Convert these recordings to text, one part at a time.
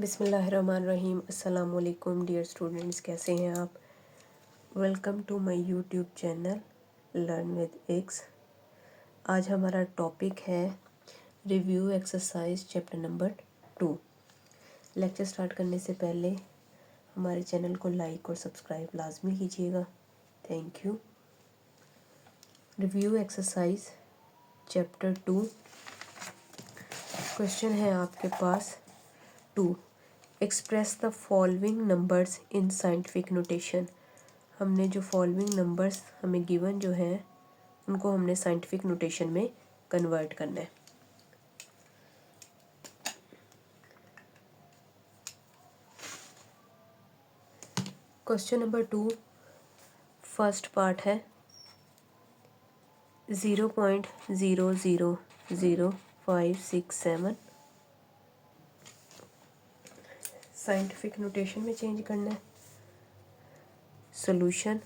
बिस्मिल्लाहिर्रहमानिर्रहीम। अस्सलाम वालेकुम डियर स्टूडेंट्स, कैसे हैं आप? Welcome to my YouTube channel learn with X. आज हमारा टॉपिक है review exercise chapter number 2। Lecture start करने से पहले हमारे चैनल को लाइक और सब्सक्राइब लाजमी कीजिएगा। Thank you. Review exercise chapter 2। Question है आपके पास 2। Express the following numbers in scientific notation. हमने जो फॉलोइंग नंबर्स हमें गिवन जो हैं उनको हमने साइंटिफिक नोटेशन में कन्वर्ट करना है। क्वेश्चन नंबर 2 फर्स्ट पार्ट है 0.000567 साइंटिफिक नोटेशन में चेंज करना है। सोल्यूशन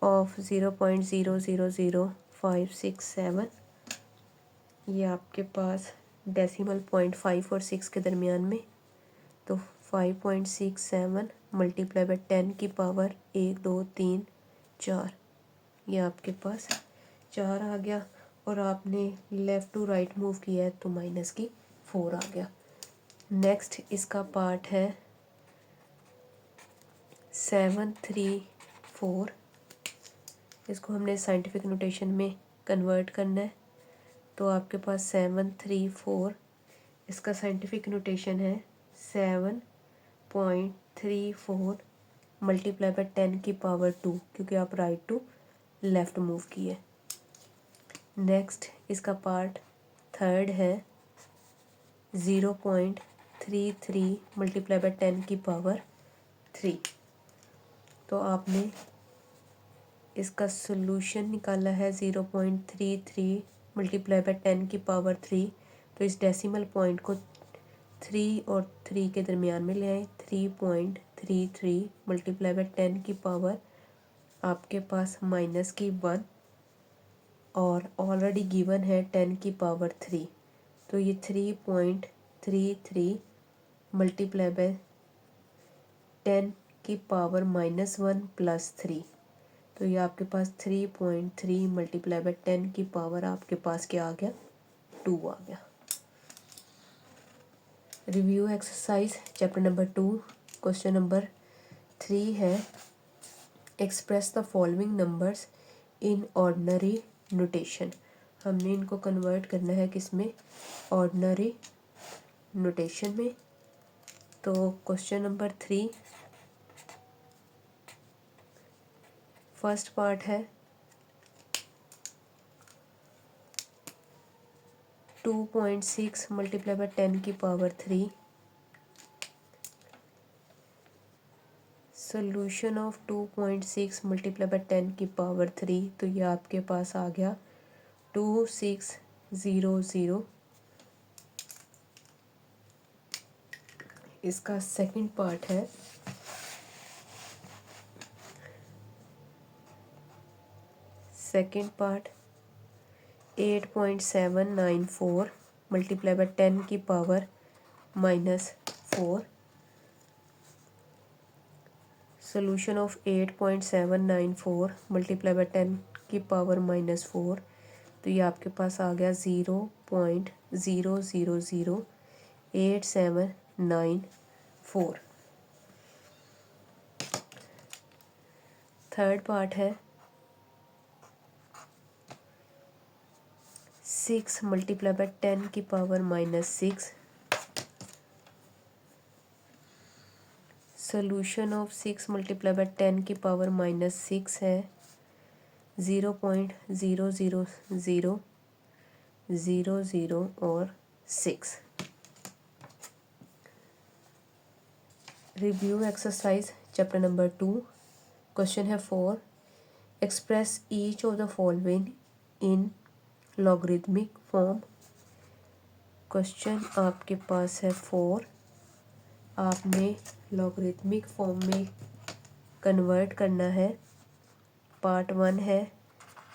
ऑफ 0.000567 ये आपके पास डेसिमल पॉइंट 5 और 6 के दरमियान में, तो 5.67 मल्टीप्लाई बाय 10 की पावर 1 2 3 4, ये आपके पास 4 आ गया। और आपने लेफ़्ट टू राइट मूव किया है तो माइनस की 4 आ गया। नेक्स्ट इसका पार्ट है 734। इसको हमने साइंटिफिक नोटेशन में कन्वर्ट करना है, तो आपके पास 734 इसका साइंटिफिक नोटेशन है 7.34 मल्टीप्लाई बाय 10 की पावर 2, क्योंकि आप राइट टू लेफ़्ट मूव किए। नेक्स्ट इसका पार्ट थर्ड है 0.33 मल्टीप्लाई बाय 10 की पावर 3। तो आपने इसका सोल्यूशन निकाला है 0.33 मल्टीप्लाई बाय 10 की पावर 3। तो इस डेसिमल पॉइंट को 3 और 3 के दरमियान में ले आए। 3.33 मल्टीप्लाई बाय 10 की पावर आपके पास माइनस की 1 और ऑलरेडी गिवन है 10 की पावर 3, तो ये 3.33 मल्टीप्लाई बाय 10 की पावर -1 प्लस 3, तो ये आपके पास 3.3 मल्टीप्लाई बाय 10 की पावर आपके पास क्या आ गया? 2 आ गया। Review exercise chapter number 2 question number 3 है express the following numbers in ordinary notation. हमने इनको कन्वर्ट करना है किस में? ऑर्डिनरी नोटेशन में। तो क्वेश्चन नंबर 3 फर्स्ट पार्ट है 2.6 मल्टीप्लाई बाय 10 की power 3। Solution of 2.6 multiply by 10 की पावर 3, तो ये आपके पास आ गया 2600। इसका सेकंड पार्ट है सेकंड पार्ट 8.794 मल्टीप्लाई बाय 10 की power -4। Solution of 8.794 multiply by 10 की पावर -4, तो ये आपके पास आ गया 0.000879 थर्ड पार्ट है 6 मल्टीप्लाई बाय 10 की power -6। Solution of 6 multiply by 10 की पावर -6 है 0.0000 और 6। Review exercise chapter number 2 question है 4। Express each of the following in logarithmic form. Question आपके पास है 4, आपने लॉगरिथमिक फॉर्म में कन्वर्ट करना है। पार्ट 1 है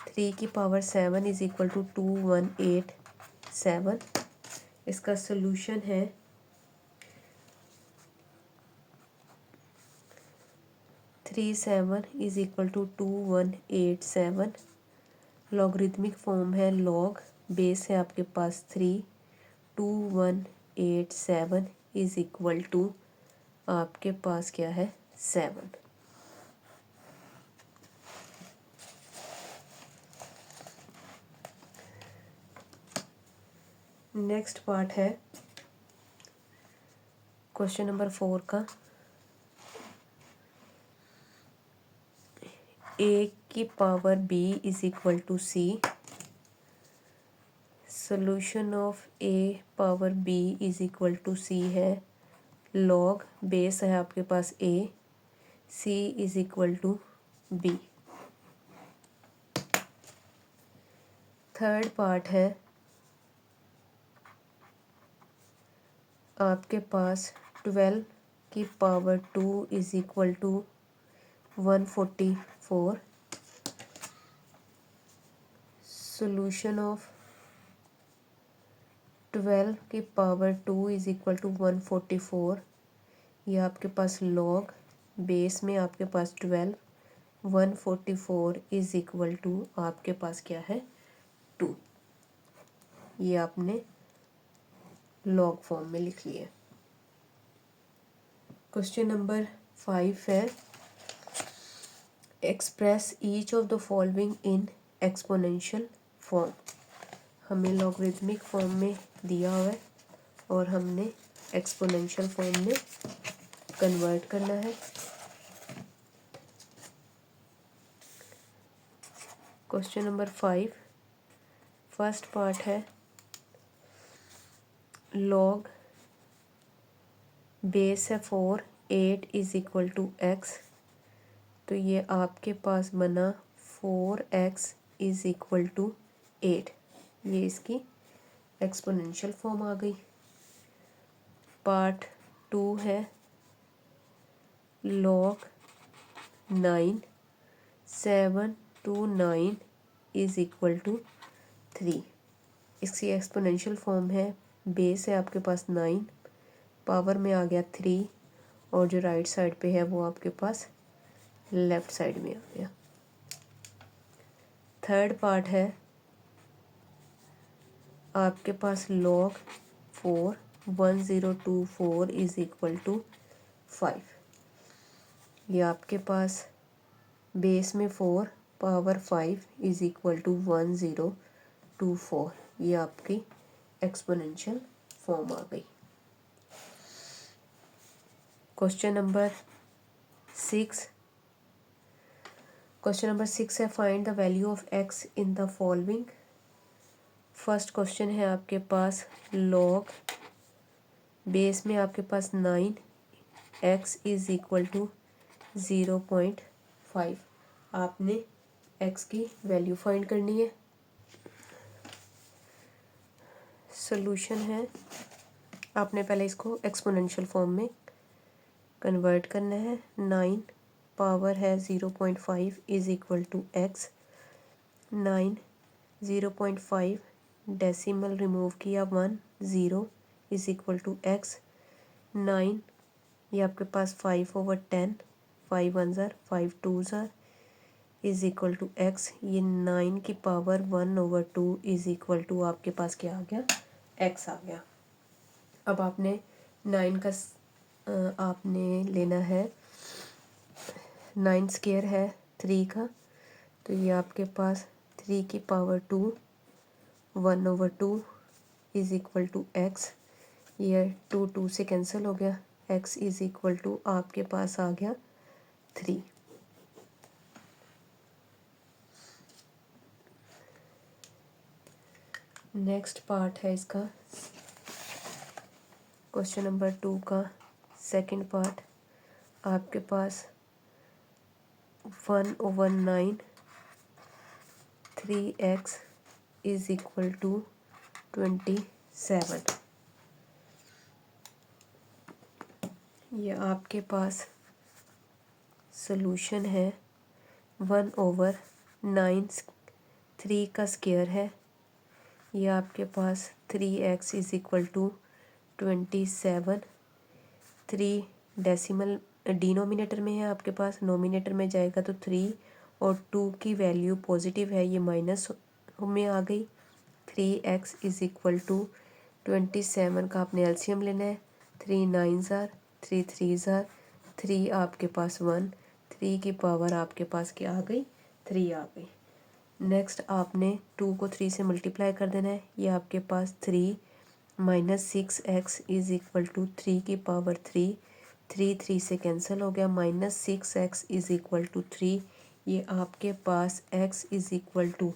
3 की पावर 7 इज इक्वल टू 2187। इसका सोल्यूशन है 37 is equal to 2187। Logarithmic form है लॉग, बेस है आपके पास 3, 2187 इज इक्वल टू आपके पास क्या है 7। नेक्स्ट पार्ट है क्वेश्चन नंबर 4 का। a की power b is equal to c। Solution of a power b is equal to c है लॉग, बेस है आपके पास a, c is equal to b। Third part है आपके पास 12 की power 2 is equal to 144। Solution of 12 की power 2 is equal to 144। ये आपके पास लॉग, बेस में आपके पास 12, 144 इज इक्वल टू आपके पास क्या है 2। ये आपने लॉग फॉर्म में लिख लिया। क्वेश्चन नंबर 5 है express each of the following in exponential form. हमें लॉगरिथमिक फॉर्म में दिया हुआ है और हमने एक्सपोनेंशियल फॉर्म में कन्वर्ट करना है। क्वेश्चन नंबर 5 फर्स्ट पार्ट है लॉग, बेस है 4, 8 इज इक्वल टू एक्स। तो ये आपके पास बना 4x इज इक्वल टू 8। ये इसकी एक्सपोनेंशियल फॉर्म आ गई। पार्ट 2 है log 9, 7 to 9 is equal to 3। इसकी एक्सपोनेंशियल फॉर्म है बेस है आपके पास 9, पावर में आ गया 3 और जो राइट साइड पे है वो आपके पास लेफ्ट साइड में आ गया। थर्ड पार्ट है आपके पास लॉग 4, 1024 इज इक्वल टू 5। ये आपके पास बेस में 4, पावर 5 इज इक्वल टू 1024। ये आपकी एक्सपोनेंशियल फॉर्म आ गई। क्वेश्चन नंबर 6 है find the value of x in the following. First question है आपके पास लॉग, बेस में आपके पास 9, x इज इक्वल टू 0.5। आपने x की वैल्यू फाइंड करनी है। सोल्यूशन है आपने पहले इसको एक्सपोनेंशियल फॉर्म में कन्वर्ट करना है। 9 पावर है 0.5 is equal to x. 9 0.5 decimal remove किया 1 0 इज इक्वल टू एक्स। 9 ये आपके पास 5/10, 5 1 ज़र 5 2 ज़र इज इक्वल टू एक्स। ये 9 की पावर 1/2 इज इक्वल टू आपके पास क्या आ गया एक्स आ गया। अब आपने 9 का आपने लेना है 9 स्क्वायर है 3 का, तो ये आपके पास 3 की power 2 1/2 is equal to x. ये 2 2 से कैंसिल हो गया, एक्स इज इक्वल टू आपके पास आ गया 3। नेक्स्ट पार्ट है इसका क्वेश्चन नंबर 2 का सेकंड पार्ट। आपके पास 1/9 3x इज इक्वल टू 27। ये आपके पास सोल्यूशन है 1/9 3 का स्क्वायर है। ये आपके पास 3x is equal to 27। 3 decimal denominator में है आपके पास, नोमिनेटर में जाएगा तो 3 और 2 की वैल्यू पॉजिटिव है, ये माइनस में आ गई। 3x इज़ इक्वल टू 27 का आपने एलसीएम लेना है। 3 9 ज़ार, 3 3 ज़ार, 3 आपके पास 1, 3 की पावर आपके पास क्या आ गई, 3 आ गई। नेक्स्ट आपने 2 को 3 से मल्टीप्लाई कर देना है, ये आपके पास 3 minus 6x is equal to 3 की पावर 3, 3 3 से कैंसिल हो गया, minus 6x is equal to 3, ये आपके पास x इज़ इक्वल टू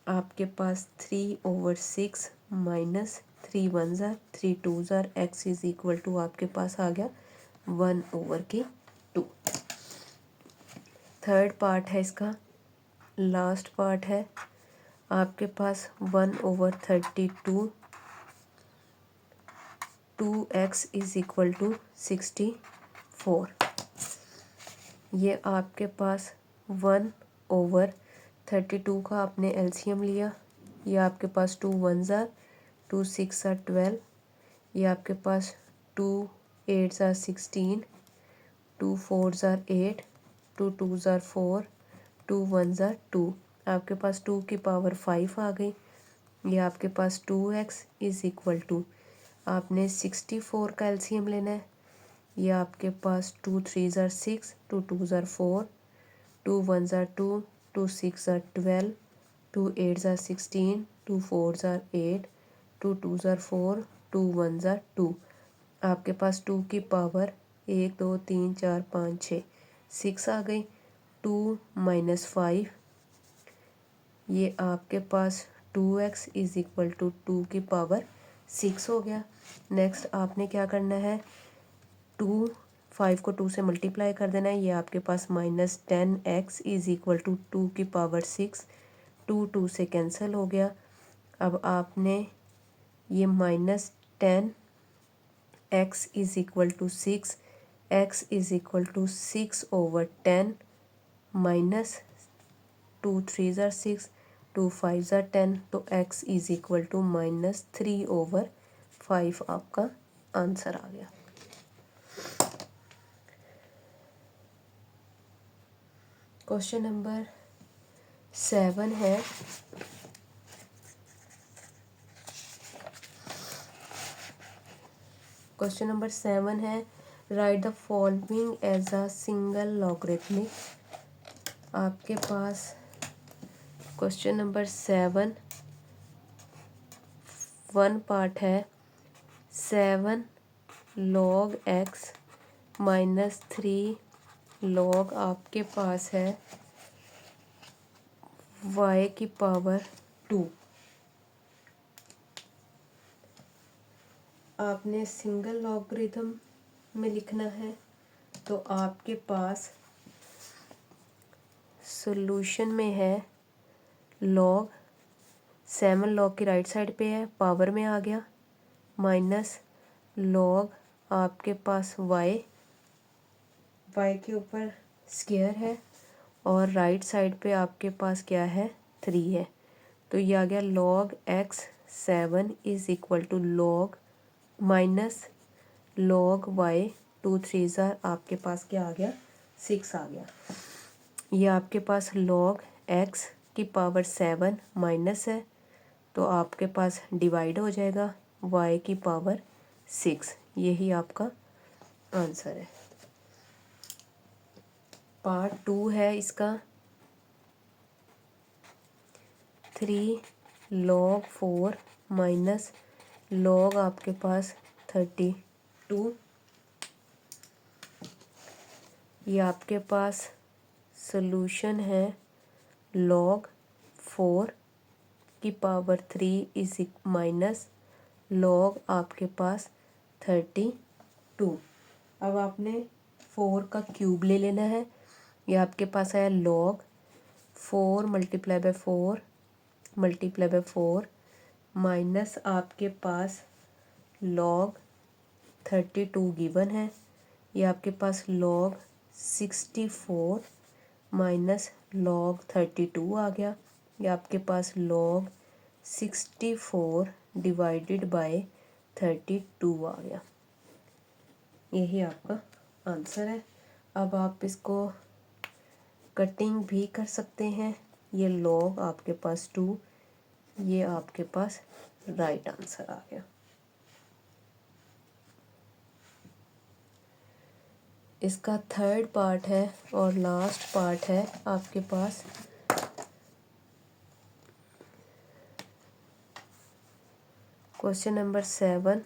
आपके पास 3/6 माइनस 3 1 ज़ार, 3 2 ज़ार, x इज़ इक्वल टू आपके पास आ गया 1/2। थर्ड पार्ट है इसका, लास्ट पार्ट है आपके पास 1/32, 2x इज़ इक्वल टू 64। ये आपके पास 1/32 का आपने एलसीएम लिया, ये आपके पास 2 1 ज़ार, 2 6 ज़ार 12, ये आपके पास 2 8 ज़ार 16, 2 4 ज़ार 8, 2 2 ज़ार 4, 2 1 ज़ार 2, आपके पास 2 की पावर 5 आ गई। ये आपके पास 2x इज़ इक्वल टू आपने 64 का एलसीएम लेना है, ये आपके पास 2 3 ज़ार 6, 2 2 ज़ार 4, 2 1 ज़ार 2, 2 6 ज़ार 12, 2 8 ज़ार 16, 2 4 ज़ार 8, 2 2 ज़ार 4, 2 1 ज़ार 2, आपके पास 2 की पावर 1 2 3 4 5 6 6 आ गई। 2 माइनस 5, ये आपके पास 2x इज़ इक्वल टू 2 की पावर 6 हो गया। नेक्स्ट आपने क्या करना है, 2 5 को 2 से मल्टीप्लाई कर देना है, ये आपके पास minus 10x is equal to 2 की पावर 6, 2 2 से कैंसिल हो गया। अब आपने ये minus 10x is equal to 6, x is equal to 6/10 minus 2 3 ज़ार 6, 2 5 ज़ार 10, तो x is equal to minus 3/5 आपका आंसर आ गया। क्वेश्चन नंबर 7 है, क्वेश्चन नंबर 7 है, write the following as a single logarithmic. आपके पास क्वेश्चन नंबर 7 1 पार्ट है, 7 log x माइनस 3 log आपके पास है y की पावर 2। आपने सिंगल लॉगरिथम में लिखना है, तो आपके पास सॉल्यूशन में है log 7 log की राइट साइड पे है, पावर में आ गया, माइनस log आपके पास y के ऊपर स्क्वायर है और राइट साइड पे आपके पास क्या है, 3 है, तो ये आ गया log x 7 is equal to log minus log y 2 3 ज़ार आपके पास क्या आ गया, 6 आ गया। ये आपके पास log x की पावर 7 माइनस है, तो आपके पास डिवाइड हो जाएगा y की पावर 6, यही आपका आंसर है। पार्ट 2 है इसका, 3 log 4 माइनस log आपके पास 32, ये आपके पास सॉल्यूशन है log 4 की पावर 3 इज माइनस log आपके पास 32। अब आपने 4 का क्यूब ले लेना है, ये आपके पास आया log 4 multiply by 4 multiply by 4 minus आपके पास log 32 गिवन है, ये आपके पास log 64 माइनस log 32 आ गया, ये आपके पास log 64 डिवाइडेड बाय 32 आ गया, यही आपका आंसर है। अब आप इसको कटिंग भी कर सकते हैं। ये log आपके पास 2, ये आपके पास राइट आंसर आ गया। इसका थर्ड पार्ट है और लास्ट पार्ट है आपके पास। Question number 7,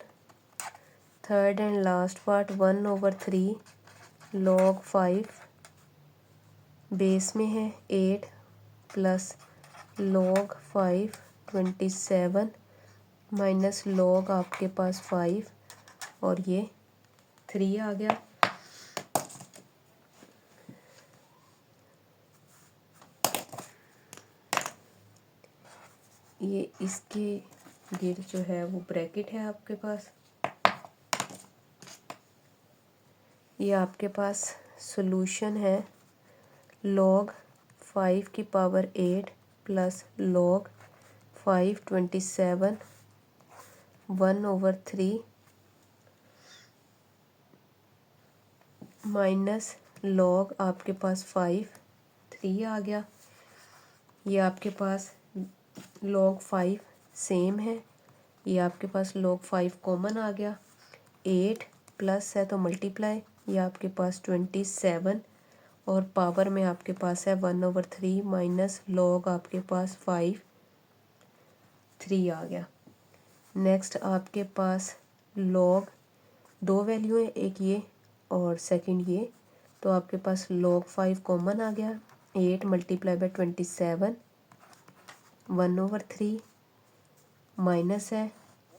third and last part 1/3 log 5 base में है 8 प्लस log 5 27 माइनस log आपके पास 5 और ये 3 आ गया। ये इसके गिर जो है वो ब्रैकेट है आपके पास। ये आपके पास सॉल्यूशन है log 5 की power 8 plus log 5 27 1/3 minus log आपके पास 5 3 आ गया। ये आपके पास log 5 सेम है, ये आपके पास log 5 कॉमन आ गया। 8 प्लस है तो मल्टीप्लाई, ये आपके पास 27 और पावर में आपके पास है 1/3 माइनस log आपके पास 5 3 आ गया। नेक्स्ट आपके पास log दो वैल्यू है, एक ये और सेकंड ये, तो आपके पास log 5 कॉमन आ गया। 8 मल्टीप्लाई बाय 27 1/3 माइनस है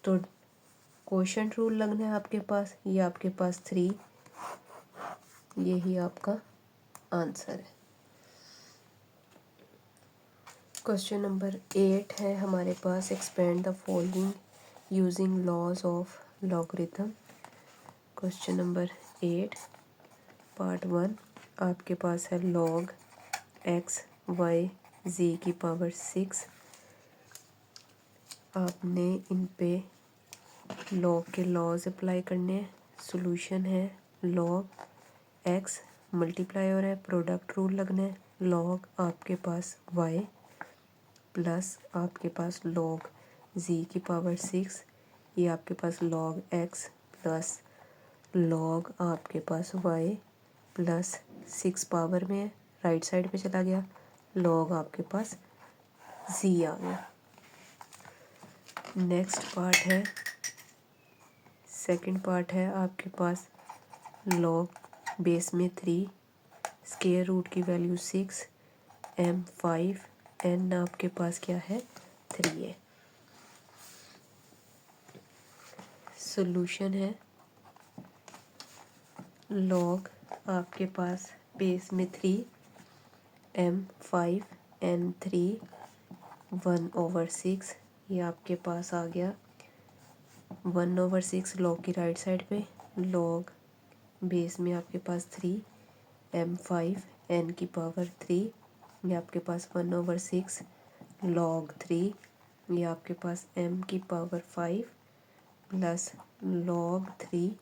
तो कोशेंट रूल लगना है आपके पास। ये आपके पास 3, यही आपका आंसर है। क्वेश्चन नंबर 8 है हमारे पास, expand the following using laws of logarithm. Question number 8 part 1 आपके पास है log x y z की पावर 6। आपने इन पे log के लॉज अप्लाई करने हैं। सॉल्यूशन है log x मल्टीप्लाई हो रहा है, प्रोडक्ट रूल लगना है। log आपके पास y प्लस आपके पास log z की पावर 6, ये आपके पास log x प्लस log आपके पास y प्लस 6 पावर में है, राइट साइड पे चला गया। log आपके पास z आ गया। नेक्स्ट पार्ट है, सेकंड पार्ट है आपके पास log बेस में 3, स्क्वायर रूट की वैल्यू 6, m 5, n आपके पास क्या है 3 है। सॉल्यूशन है log आपके पास बेस में 3, m 5, n 3 1/6, ये आपके पास आ गया 1/6 log की राइट साइड पे। log बेस में आपके पास 3, m 5, n की पावर 3, ये आपके पास 1/6 log 3, ये आपके पास m की पावर 5 प्लस log 3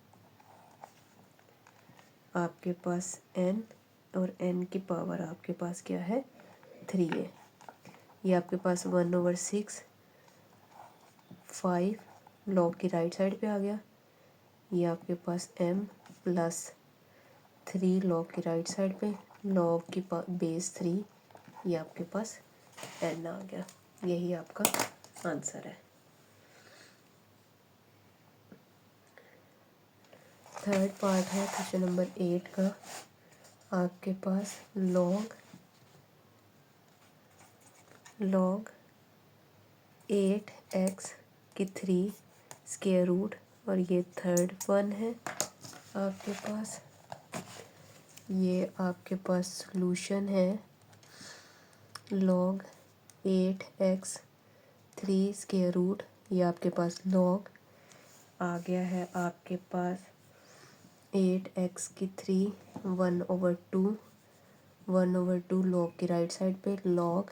आपके पास n और n की पावर आपके पास क्या है 3 है। ये आपके पास 1/6 5 log की राइट साइड पे आ गया। ये आपके पास m प्लस 3 log की राइट साइड पे, log की बेस 3, ये आपके पास n आ गया। यही आपका आंसर है। थर्ड पार्ट है क्वेश्चन नंबर 8 का, आपके पास log 8x की 3 स्क्वायर रूट और ये थर्ड वन है आपके पास। ये आपके पास सॉल्यूशन है log 8x 3 स्क्वायर रूट, ये आपके पास log आ गया है आपके पास 8x की 3 1/2 log की राइट साइड पे, log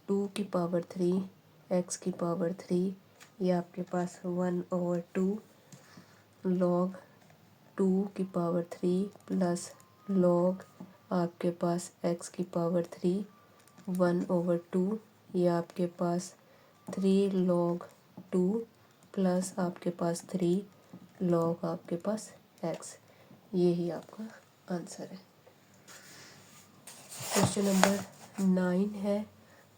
2 की पावर 3 x की पावर 3, ये आपके पास 1/2 log 2 की पावर 3 प्लस लॉग आपके पास x की पावर 3 1/2, ये आपके पास 3 log 2 प्लस आपके पास 3 log आपके पास x, यही आपका आंसर है। क्वेश्चन नंबर 9 है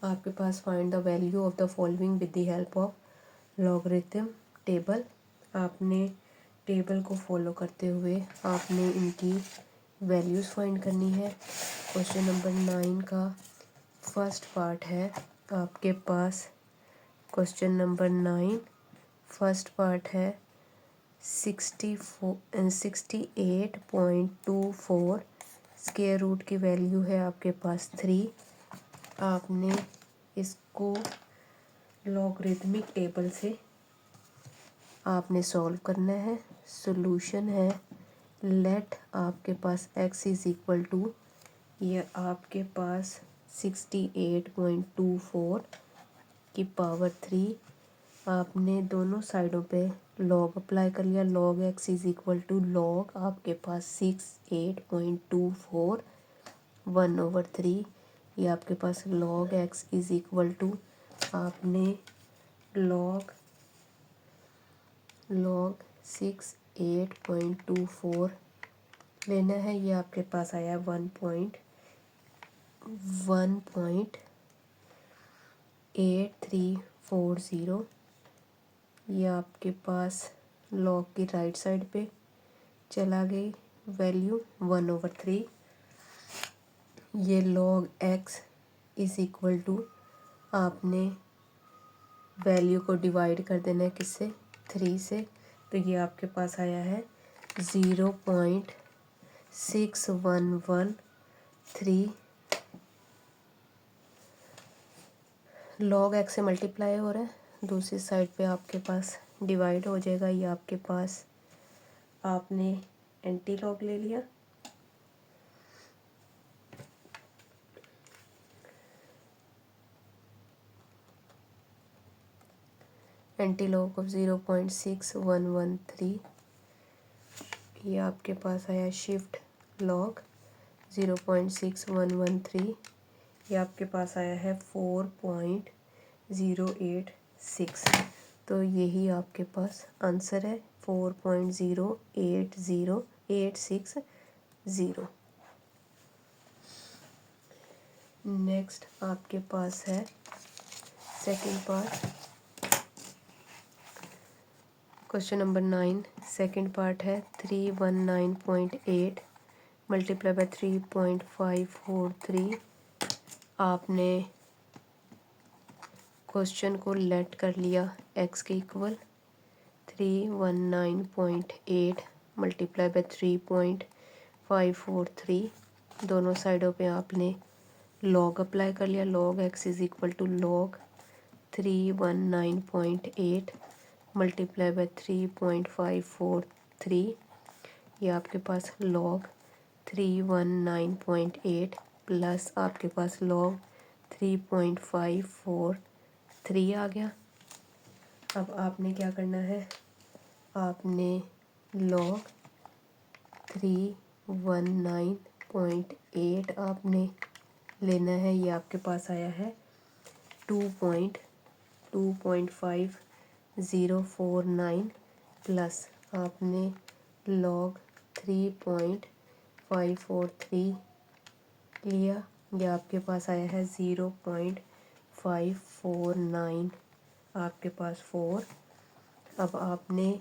आपके पास, find the value of the following with the help of logarithm table. आपने टेबल को फॉलो करते हुए आपने इनकी वैल्यूज़ फाइंड करनी है। क्वेश्चन नंबर 9 का फर्स्ट पार्ट है आपके पास, क्वेश्चन नंबर 9 फर्स्ट पार्ट है 68.24, स्क्वायर रूट की वैल्यू है आपके पास 3। आपने इसको लॉगरिथमिक टेबल से आपने सॉल्व करना है। सॉल्यूशन है लेट आपके पास x इज़ इक्वल टू, ये आपके पास 68.24 की पावर 3, आपने दोनों साइडों पे लॉग अप्लाई कर लिया। Log x is equal to log आपके पास 68.24 1/3, ये आपके पास log x is equal to आपने लॉग 68.24 लेना है, ये आपके पास आया 1.8340। ये आपके पास लॉग की राइट साइड पे चला गई वैल्यू 1/3। ये log x is equal to आपने वैल्यू को डिवाइड कर देना है किससे, 3 से, तो ये आपके पास आया है 0.6113। लॉग x से मल्टीप्लाई हो रहा है, दूसरी साइड पे आपके पास डिवाइड हो जाएगा। ये आपके पास आपने एंटी लॉग ले लिया। एंटी लॉग ऑफ 0.6113, ये आपके पास आया शिफ्ट लॉग 0.6113, ये आपके पास आया है 4.086। तो यही आपके पास आंसर है 4.0808660। नेक्स्ट आपके पास है second part, question number 9 second part है 319.8 मल्टीप्लाई बाय 3.543। आपने क्वेश्चन को लेट कर लिया x के इक्वल, 319.8 मल्टीप्लाई बाय 3.543, दोनों साइडों पे आपने लॉग अप्लाई कर लिया। Log x is equal to log 319.8 multiply by 3.543, ये आपके पास लॉग 319.8 प्लस आपके पास लॉग 3.543 आ गया। अब आपने क्या करना है, आपने लॉग 319.8 आपने लेना है, ये आपके पास आया है 2.5049 प्लस आपने लॉग 3.543 लिया, ये आपके पास आया है 0.549 आपके पास 4। अब आपने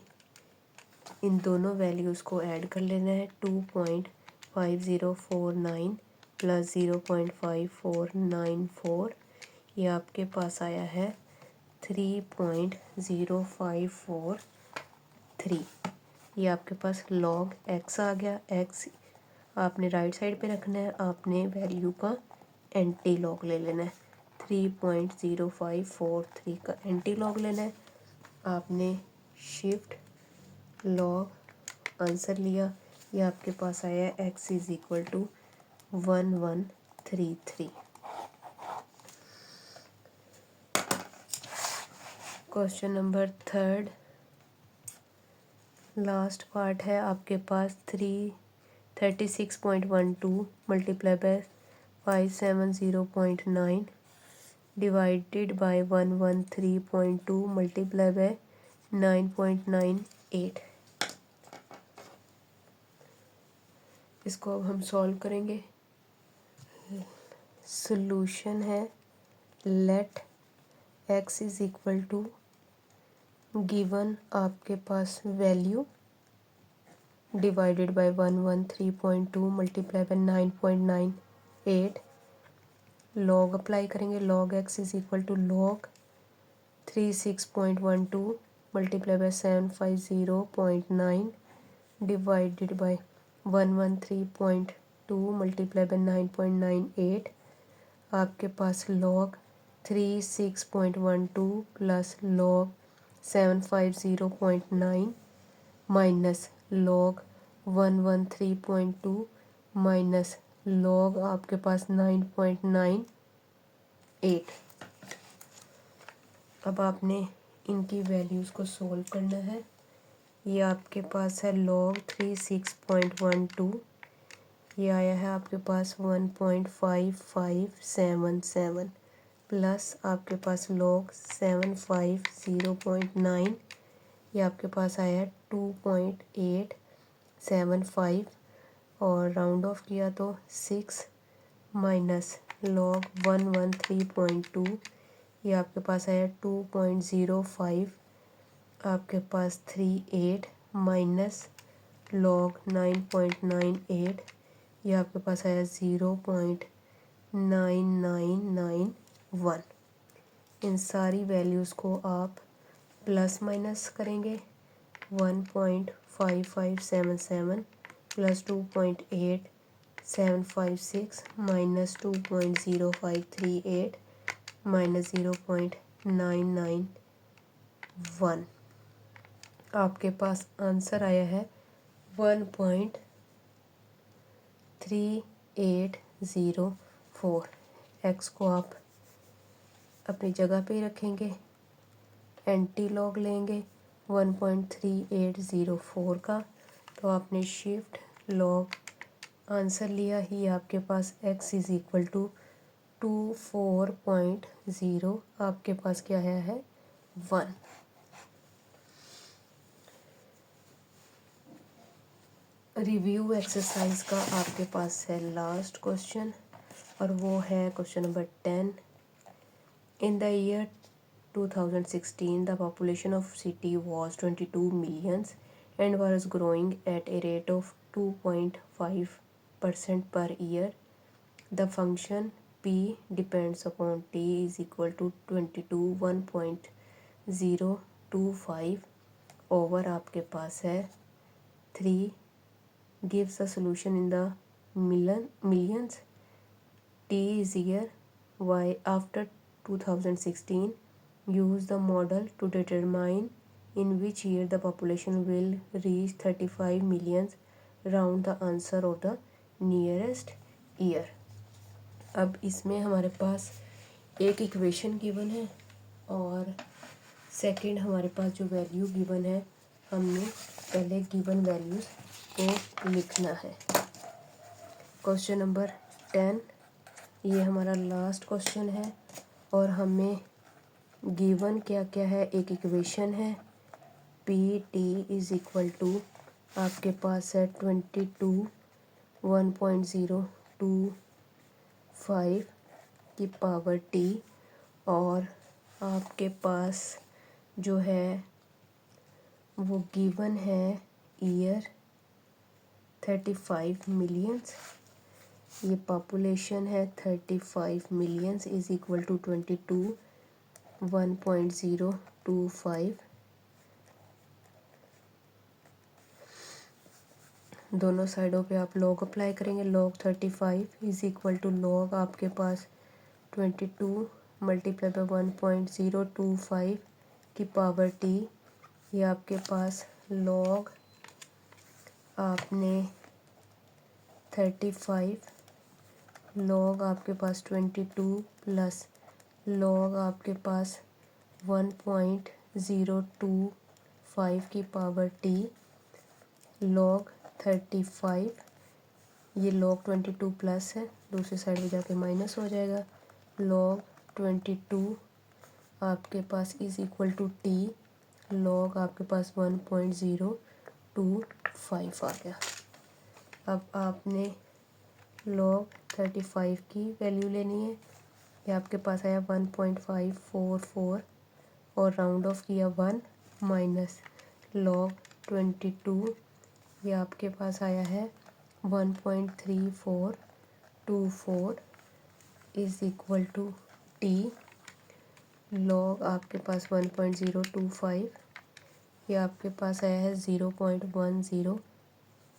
इन दोनों वैल्यूज़ को ऐड कर लेना है, 2.5049 प्लस 0.5494, ये आपके पास आया है 3.0543। ये आपके पास log x आ गया। x आपने राइट साइड पे रखना है, आपने वैल्यू का एंटी लॉग ले लेना है, 3.0543 का एंटी लॉग लेना है। आपने शिफ्ट लॉग आंसर लिया, ये आपके पास आया x is equal to 1133। Question number 3 last part है आपके पास, 36.12 multiply by 570.9 divided by 113.2 multiply by 9.98। इसको अब हम सॉल्व करेंगे। सॉल्यूशन है let x is equal to given आपके पास value divided by 113.2 multiply by 9.98। Log apply करेंगे। Log x is equal to log 36.12 multiply by 750.9 divided by 113.2 multiply by 9.98। आपके पास log 36.12 plus log 750.9 minus log 113.2 minus log आपके पास 9.98। अब आपने इनकी values को सॉल्व करना है। ये आपके पास है लॉग 36.12, ये आया है आपके पास 1.5577 प्लस आपके पास लॉग 750.9, ये आपके पास आया है 2.875 और राउंड ऑफ किया तो 6 माइनस लॉग 113.2, ये आपके पास आया 2.05, आपके पास 38 माइनस लॉग 9.98, ये आपके पास आया 0.9991। इन सारी वैल्यूज़ को आप प्लस माइनस करेंगे। 1.5577 प्लस 2.8756 माइनस 2.0538 माइनस 0.991। आपके पास आंसर आया है 1.3804। एक्स को आप अपनी जगह पे रखेंगे, एंटी लॉग लेंगे 1.3804 का, तो आपने शिफ्ट लॉग आंसर लिया ही आपके पास x इज़ इक्वल टू 24.0 आपके पास क्या है 1। रिव्यू एक्सरसाइज का आपके पास है लास्ट क्वेश्चन और वो है question number 10। In the year 2016 the population of city was 22 millions and was growing at a rate of 2.5% per year. The function p depends upon t is equal to 22 1.025 over आपके पास है 3 gives a solution in the millions. T is year y after 2016. Use the model to determine in which year the population will reach 35 millions. Round the answer of the nearest year. अब इसमें हमारे पास एक equation given है और second हमारे पास जो value given है, हमने पहले गिवन वैल्यूज़ को लिखना है। क्वेश्चन नंबर 10 ये हमारा लास्ट क्वेश्चन है और हमें गिवन क्या क्या है, एक इक्वेशन है p t is equal to आपके पास है 22 1.025 की पावर टी और आपके पास जो है वो गिवन है ईयर 35 मिलियंस। ये पॉपुलेशन है 35 मिलियंस इज़ इक्वल टू 22 1.025। दोनों साइडों पे आप लॉग अप्लाई करेंगे। Log 35 is equal to log आपके पास 22 मल्टीप्लाई बाय 1.025 की पावर टी, ये आपके पास लॉग आपने 35 लॉग आपके पास 22 प्लस लॉग आपके पास 1.025 की पावर टी लॉग 35 ये log 22 प्लस है, दूसरी साइड में जाके माइनस हो जाएगा। log 22 आपके पास is equal to T, log आपके पास 1.025 आ गया। अब आपने log 35 की वैल्यू लेनी है। ये आपके पास आया 1.544 और राउंड ऑफ किया 1 माइनस log 22, ये आपके पास आया है 1.3424 is equal to T, log आपके पास 1.025, ये आपके पास आया है 0.10,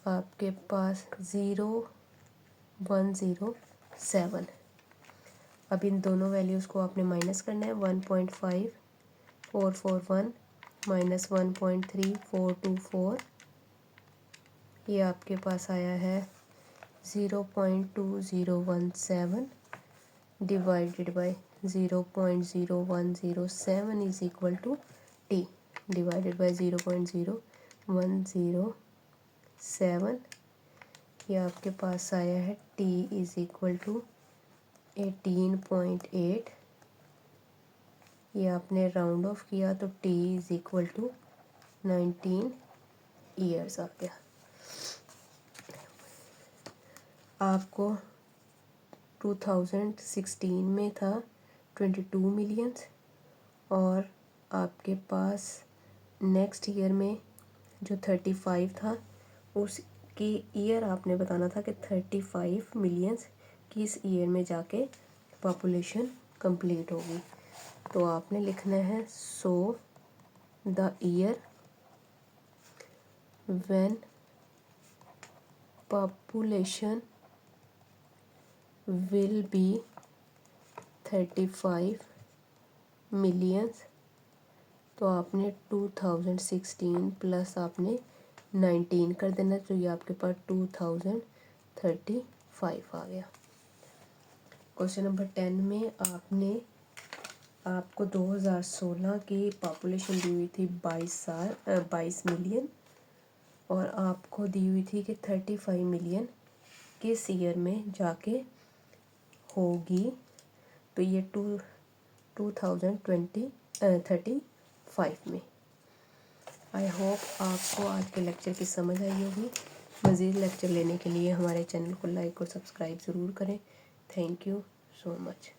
आपके पास 0107। अब इन दोनों वैल्यूज़ को आपने माइनस करना है। 1.5441 माइनस 1.3424, ये आपके पास आया है 0.2017 divided by 0.0107 is equal to t, divided by 0.0107, ये आपके पास आया है टी इज इक्वल टू 18.8। ये आपने राउंड ऑफ किया तो T is equal to 19 years आ गया। आपको 2016 में था 22 मिलियंस और आपके पास नेक्स्ट ईयर में जो 35 था उसकी ईयर आपने बताना था कि 35 मिलियंस किस ईयर में जाके पॉपुलेशन कंप्लीट होगी। तो आपने लिखना है so the year when population will be 35 millions, तो आपने 2016 प्लस आपने 19 कर देना, तो ये आपके पास 2035 आ गया। क्वेश्चन नंबर 10 में आपको 2016 की पॉपुलेशन दी हुई थी 22 मिलियन और आपको दी हुई थी कि 35 मिलियन किस ईयर में जाके होगी, तो ये 2035 में। आई होप आपको आज के लेक्चर की समझ आई होगी। मज़ीद लेक्चर लेने के लिए हमारे चैनल को लाइक और सब्सक्राइब ज़रूर करें। Thank you so much.